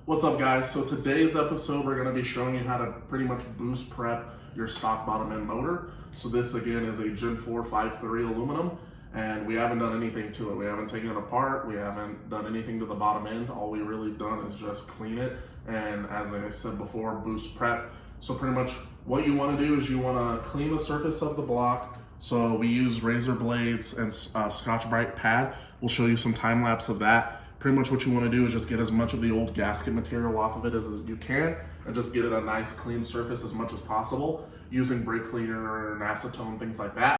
What's up, guys? So today's episode, we're going to be showing you how to pretty much boost prep your stock bottom end motor. So this again is a Gen 4 5.3 aluminum, and we haven't done anything to it. We haven't taken it apart. We haven't done anything to the bottom end. All we really done is just clean it, and as I said before, boost prep. So pretty much what you want to do is you want to clean the surface of the block. So we use razor blades and Scotch-Brite pad. We'll show you some time lapse of that. Pretty much what you want to do is just get as much of the old gasket material off of it as you can, and just get it a nice clean surface as much as possible using brake cleaner and acetone, things like that.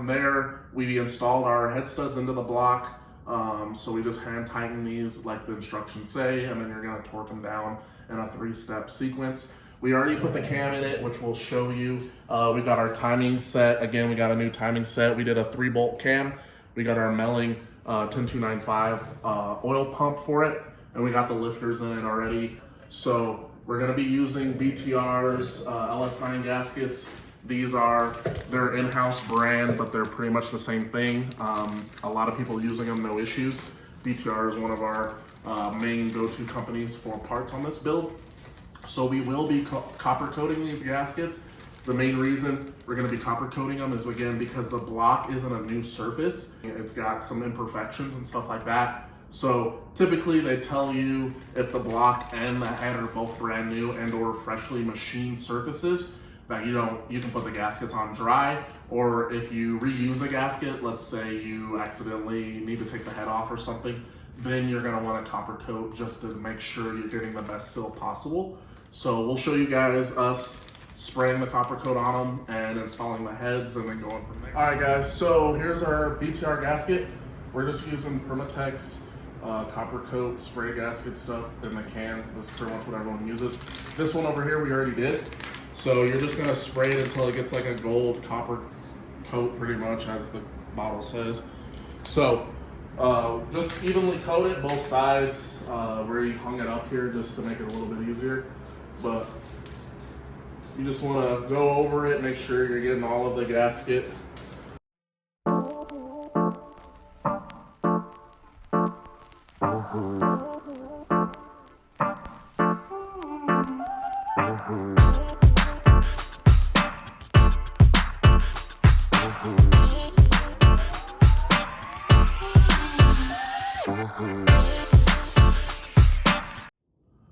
There, we installed our head studs into the block, so we just hand tighten these like the instructions say, and then you're going to torque them down in a 3-step sequence. We already put the cam in it, which we'll show you. We got our timing set. Again, we got a new timing set. We did a 3-bolt cam. We got our Melling 10295 oil pump for it, and we got the lifters in it already. So we're going to be using BTR's LS9 gaskets. These are their in-house brand, but they're pretty much the same thing. A lot of people using them, no issues. BTR is one of our main go-to companies for parts on this build. So we will be copper coating these gaskets. The main reason we're going to be copper coating them is, again, because the block isn't a new surface. It's got some imperfections and stuff like that. So typically they tell you if the block and the head are both brand new and or freshly machined surfaces, that you can put the gaskets on dry, or if you reuse a gasket, let's say you accidentally need to take the head off or something, then you're gonna want a copper coat just to make sure you're getting the best seal possible. So we'll show you guys us spraying the copper coat on them and installing the heads and then going from there. All right, guys, so here's our BTR gasket. We're just using Permatex copper coat spray gasket stuff in the can. This is pretty much what everyone uses. This one over here we already did. So you're just gonna spray it until it gets like a gold copper coat, pretty much, as the bottle says. So just evenly coat it both sides where you hung it up here, just to make it a little bit easier. But you just wanna go over it, make sure you're getting all of the gasket.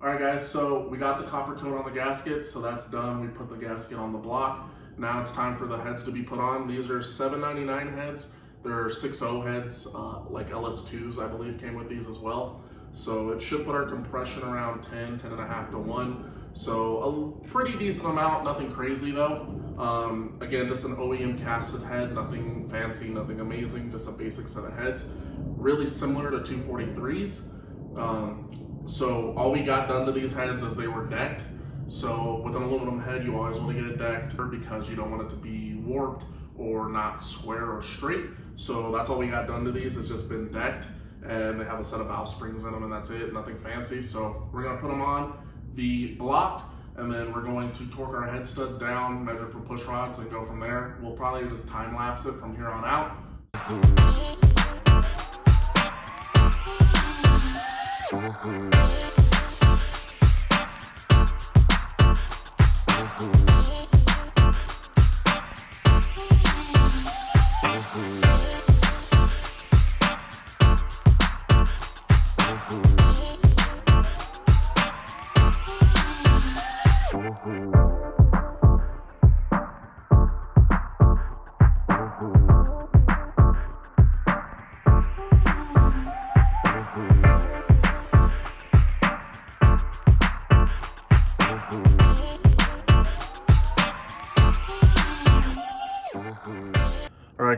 Alright guys, so we got the copper coat on the gasket, so that's done. We put the gasket on the block. Now it's time for the heads to be put on. These are $7.99 heads. There are 6.0 heads, like LS2s I believe came with these as well. So it should put our compression around 10.5 to 1. So a pretty decent amount, nothing crazy though. Again, just an OEM casted head, nothing fancy, nothing amazing, just a basic set of heads. Really similar to 243s. So all we got done to these heads is they were decked. So with an aluminum head, you always want to get it decked because you don't want it to be warped or not square or straight. So that's all we got done to these, has just been decked, and they have a set of valve springs in them, and that's it, nothing fancy. So we're gonna put them on the block, and then we're going to torque our head studs down, measure for push rods, and go from there. We'll probably just time lapse it from here on out.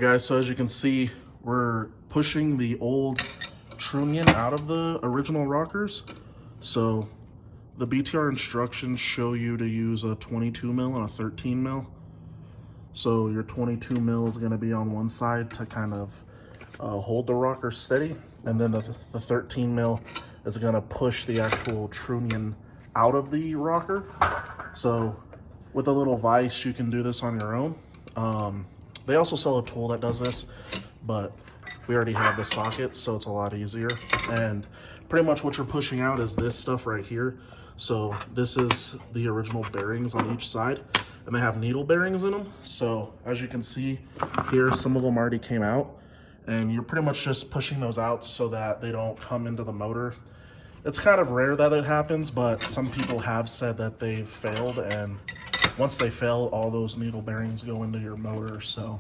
guys, so as you can see, we're pushing the old trunnion out of the original rockers. So the BTR instructions show you to use a 22 mil and a 13 mil. So your 22 mil is going to be on one side to kind of hold the rocker steady, and then the 13 mil is going to push the actual trunnion out of the rocker. So with a little vise, you can do this on your own. They also sell a tool that does this, but we already have the socket, so it's a lot easier. And pretty much what you're pushing out is this stuff right here. So this is the original bearings on each side, and they have needle bearings in them. So as you can see here, some of them already came out, and you're pretty much just pushing those out so that they don't come into the motor. It's kind of rare that it happens, but some people have said that they've failed, and once they fail, all those needle bearings go into your motor. So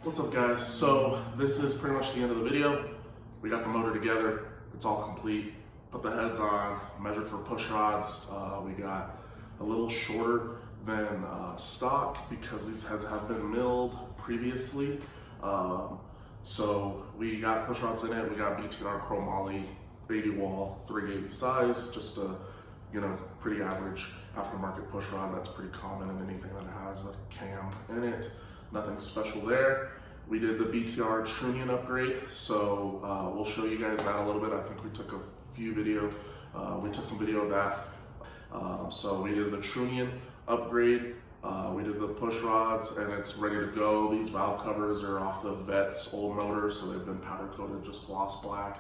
what's up, guys? So this is pretty much the end of the video. We got the motor together, it's all complete. Put the heads on, measured for push rods. We got a little shorter than stock because these heads have been milled previously. So we got push rods in it. We got BTR chromoly, baby wall, 3/8 size, just a pretty average aftermarket push rod that's pretty common in anything that has a cam in it. Nothing special there. We did the BTR trunnion upgrade, so we'll show you guys that a little bit. I think we took a few video, we took some video of that. So we did the trunnion upgrade, we did the push rods, and it's ready to go. These valve covers are off the Vet's old motor, so they've been powder coated, just gloss black.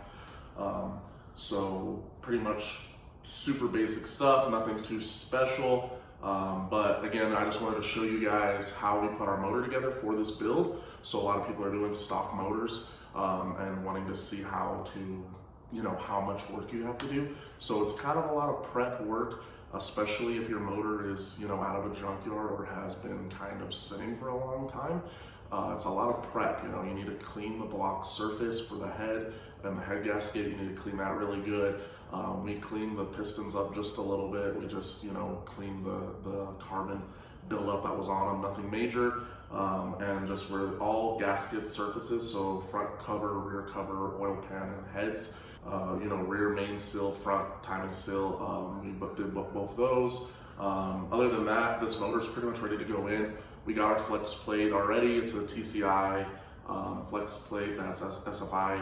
So pretty much super basic stuff, nothing too special. But again, I just wanted to show you guys how we put our motor together for this build. So a lot of people are doing stock motors and wanting to see how much work you have to do. So it's kind of a lot of prep work, especially if your motor is out of a junkyard or has been kind of sitting for a long time. It's a lot of prep. You need to clean the block surface for the head and the head gasket. You need to clean that really good. We cleaned the pistons up just a little bit. We just cleaned the carbon buildup that was on them, nothing major. And just were all gasket surfaces, so front cover, rear cover, oil pan, and heads. Rear main seal, front timing seal. We did both those. Other than that, this motor is pretty much ready to go in. We got our flex plate already. It's a TCI flex plate that's SFI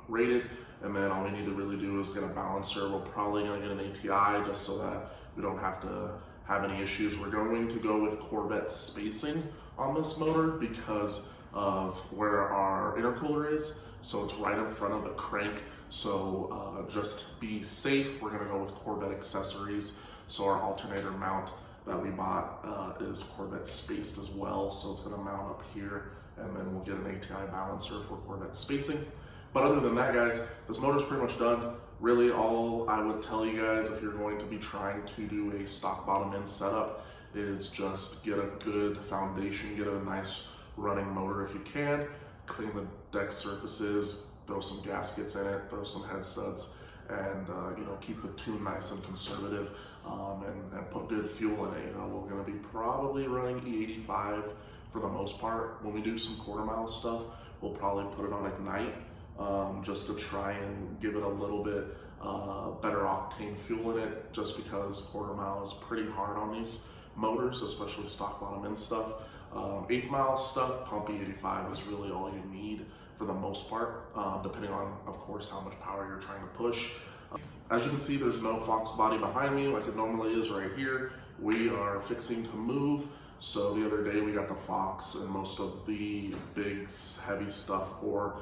rated. And then all we need to really do is get a balancer. We're probably gonna get an ATI just so that we don't have to have any issues. We're going to go with Corvette spacing on this motor because of where our intercooler is. So it's right in front of the crank. So just be safe, we're gonna go with Corvette accessories. So our alternator mount that we bought is Corvette spaced as well. So it's gonna mount up here, and then we'll get an ATI balancer for Corvette spacing. But other than that, guys, this motor's pretty much done. Really, all I would tell you guys if you're going to be trying to do a stock bottom end setup is just get a good foundation, get a nice running motor if you can, clean the deck surfaces, throw some gaskets in it, throw some head studs, and keep the tune nice and conservative, and put good fuel in it. We're gonna be probably running E85 for the most part. When we do some quarter mile stuff, we'll probably put it on Ignite, just to try and give it a little bit better octane fuel in it, just because quarter mile is pretty hard on these motors, especially stock bottom end stuff. 8th mile stuff, pump E85 is really all you need for the most part, depending on, of course, how much power you're trying to push. As you can see, there's no Foxbody behind me like it normally is right here. We are fixing to move. So the other day we got the Fox and most of the big heavy stuff for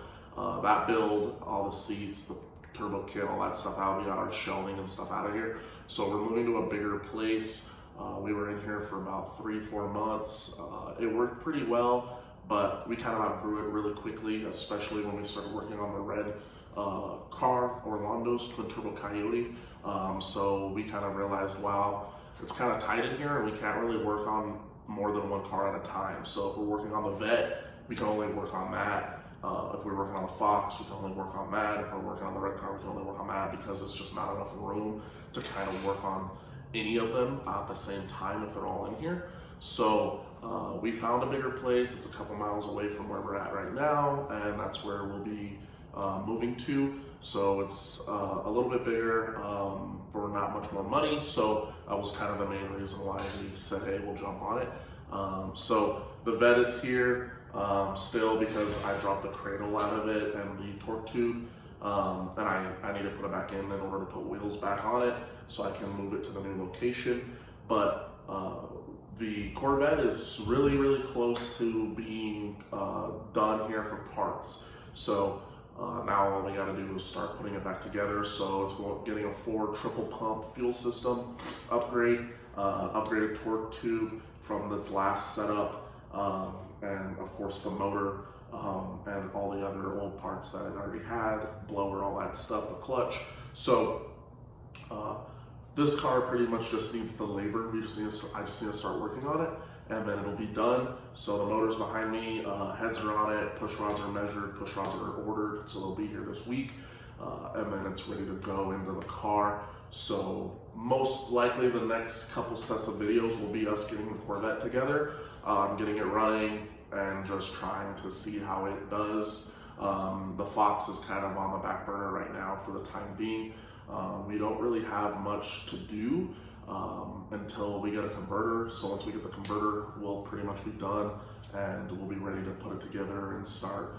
that build, all the seats, the turbo kit, all that stuff out. We got our shelving and stuff out of here. So we're moving to a bigger place. We were in here for about 3-4 months. It worked pretty well. but we kind of outgrew it really quickly, especially when we started working on the red car, Orlando's Twin Turbo Coyote. So we kind of realized, wow, it's kind of tight in here and we can't really work on more than one car at a time. So if we're working on the Vet, we can only work on that. If we're working on the Fox, we can only work on that. If we're working on the red car, we can only work on that, because it's just not enough room to kind of work on any of them at the same time if they're all in here. So we found a bigger place. It's a couple miles away from where we're at right now, and that's where we'll be moving to. So it's a little bit bigger for not much more money. So that was kind of the main reason why we said, hey, we'll jump on it. So the Vet is here still, because I dropped the cradle out of it and the torque tube, and I need to put it back in order to put wheels back on it so I can move it to the new location. But the Corvette is really, really close to being done here for parts. So now all we got to do is start putting it back together. So it's getting a Ford triple pump fuel system upgrade, upgraded torque tube from its last setup, and of course the motor, and all the other old parts that it already had, blower, all that stuff, the clutch. So this car pretty much just needs the labor. I just need to start working on it, and then it'll be done. So the motor's behind me, heads are on it, push rods are measured, push rods are ordered, so they'll be here this week, and then it's ready to go into the car. So most likely the next couple sets of videos will be us getting the Corvette together, getting it running, and just trying to see how it does. The Fox is kind of on the back burner right now for the time being. We don't really have much to do until we get a converter. So once we get the converter, we'll pretty much be done, and we'll be ready to put it together and start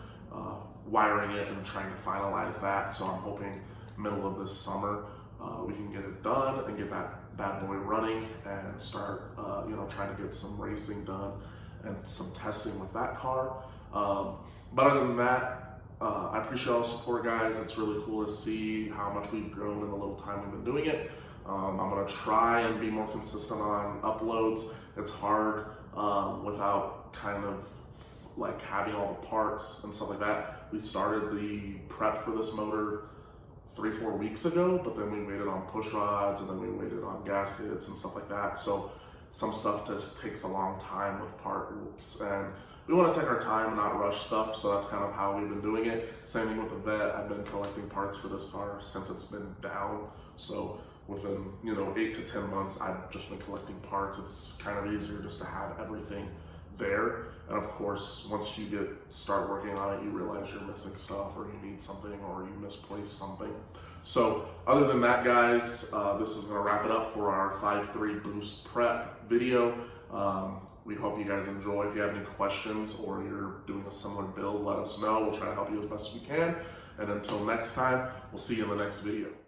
wiring it and trying to finalize that. So I'm hoping middle of this summer we can get it done and get that bad boy running and start trying to get some racing done and some testing with that car. But other than that, I appreciate all the support, guys. It's really cool to see how much we've grown in the little time we've been doing it. I'm gonna try and be more consistent on uploads. It's hard without kind of like having all the parts and stuff like that. We started the prep for this motor 3-4 weeks ago, but then we waited on push rods, and then we waited on gaskets and stuff like that. So some stuff just takes a long time with parts, and we want to take our time and not rush stuff. So that's kind of how we've been doing it. Same thing with the Vet. I've been collecting parts for this car since it's been down. So within 8 to 10 months, I've just been collecting parts. It's kind of easier just to have everything there. And of course, once you start working on it, you realize you're missing stuff, or you need something, or you misplaced something. So other than that, guys, this is gonna wrap it up for our 5.3 boost prep video. We hope you guys enjoy. If you have any questions or you're doing a similar build, let us know. We'll try to help you as best as we can. And until next time, we'll see you in the next video.